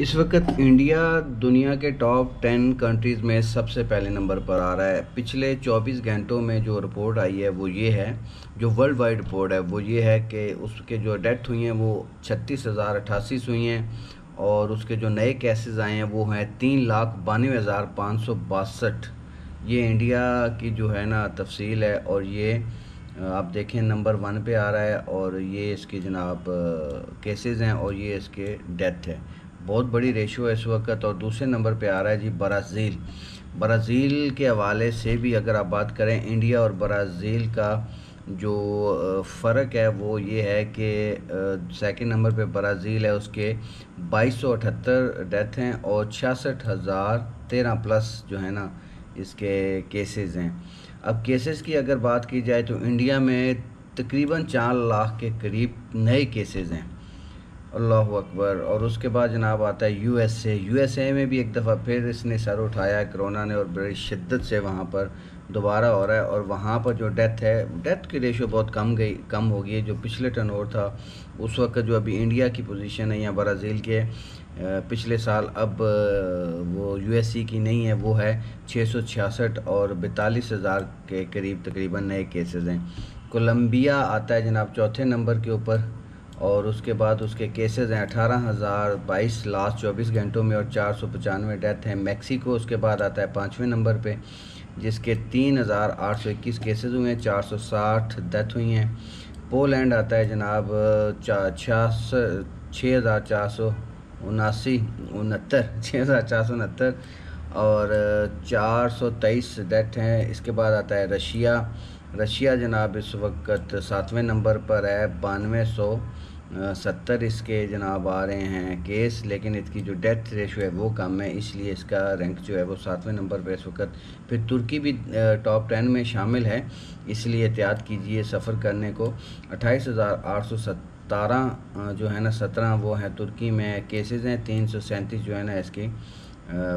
इस वक्त इंडिया दुनिया के टॉप 10 कंट्रीज़ में सबसे पहले नंबर पर आ रहा है। पिछले 24 घंटों में जो रिपोर्ट आई है वो ये है, जो वर्ल्ड वाइड रिपोर्ट है वो ये है कि उसके जो डेथ हुई हैं वो 36,088 हुई हैं और उसके जो नए केसेस आए हैं वो हैं 3,92,562। ये इंडिया की जो है ना तफसील है और ये आप देखें नंबर 1 पे आ रहा है और ये इसके जनाब केसेस हैं और ये इसके डेथ है। बहुत बड़ी रेशो है इस वक्त। और दूसरे नंबर पे आ रहा है जी ब्राज़ील। ब्राज़ील के हवाले से भी अगर आप बात करें, इंडिया और ब्राज़ील का जो फ़र्क है वो ये है कि सेकंड नंबर पे ब्राज़ील है, उसके 2278 डेथ हैं और 66,013 प्लस जो है ना इसके केसेस हैं। अब केसेस की अगर बात की जाए तो इंडिया में तकरीबन 4 लाख के करीब नए केसेस हैं। अल्लाह अकबर। और उसके बाद जनाब आता है यूएसए में भी एक दफ़ा फिर इसने सर उठाया है कोरोना ने और बड़ी शिद्दत से वहाँ पर दोबारा हो रहा है। और वहाँ पर जो डेथ की रेशो बहुत कम हो गई है। जो पिछले टर्नओवर था उस वक्त जो अभी इंडिया की पोजीशन है या ब्राज़ील के पिछले साल, अब वो यूएसए की नहीं है, वो है 666 और 42,000 के करीब तकरीबन नए केसेस हैं। कोलंबिया आता है जनाब चौथे नंबर के ऊपर और उसके बाद उसके केसेस हैं 18,022 लास्ट 24 घंटों में और 495 डेथ हैं। मैक्सिको उसके बाद आता है 5वें नंबर पे जिसके 3,821 केसेस हुए हैं, 460 डेथ हुई हैं। पोलैंड आता है जनाब 6,469 और 423 डेथ हैं। इसके बाद आता है रशिया जनाब इस वक्त 7वें नंबर पर है, 9270 इसके जनाब आ रहे हैं केस, लेकिन इसकी जो डेथ रेशो है वो कम है, इसलिए इसका रैंक जो है वो 7वें नंबर पर इस वक्त। फिर तुर्की भी टॉप 10 में शामिल है, इसलिए एहतियात कीजिए सफ़र करने को। 28,817 जो है ना 17 वो हैं तुर्की में केसेस हैं। 337 जो है ना इसकी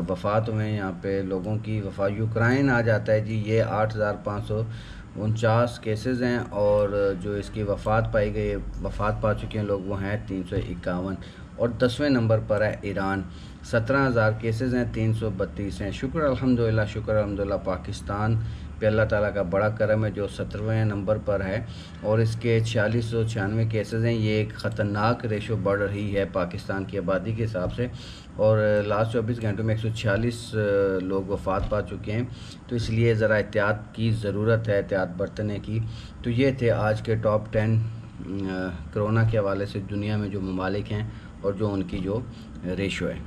वफ़ात हुए हैं, यहाँ पे लोगों की वफ़ात। यूक्रेन आ जाता है जी, ये 8,549 केसेस हैं और जो इसकी वफ़ात पा चुके हैं लोग वो हैं 351। और 10वें नंबर पर है ईरान, 17,000 केसेस हैं, 332 हैं। शुक्र अल्हम्दुलिल्लाह पाकिस्तान पे अल्लाह ताला का बड़ा करम है जो 17वें नंबर पर है और इसके 4696 केसेस हैं। ये एक ख़तरनाक रेशो बढ़ रही है पाकिस्तान की आबादी के हिसाब से और लास्ट 24 घंटों में 146 लोग वफ़ात पा चुके हैं, तो इसलिए ज़रा एहतियात की ज़रूरत है, एहतियात बरतने की। तो ये थे आज के टॉप 10 कोरोना के हवाले से दुनिया में जो ममालिक हैं और जो उनकी जो रेशो है।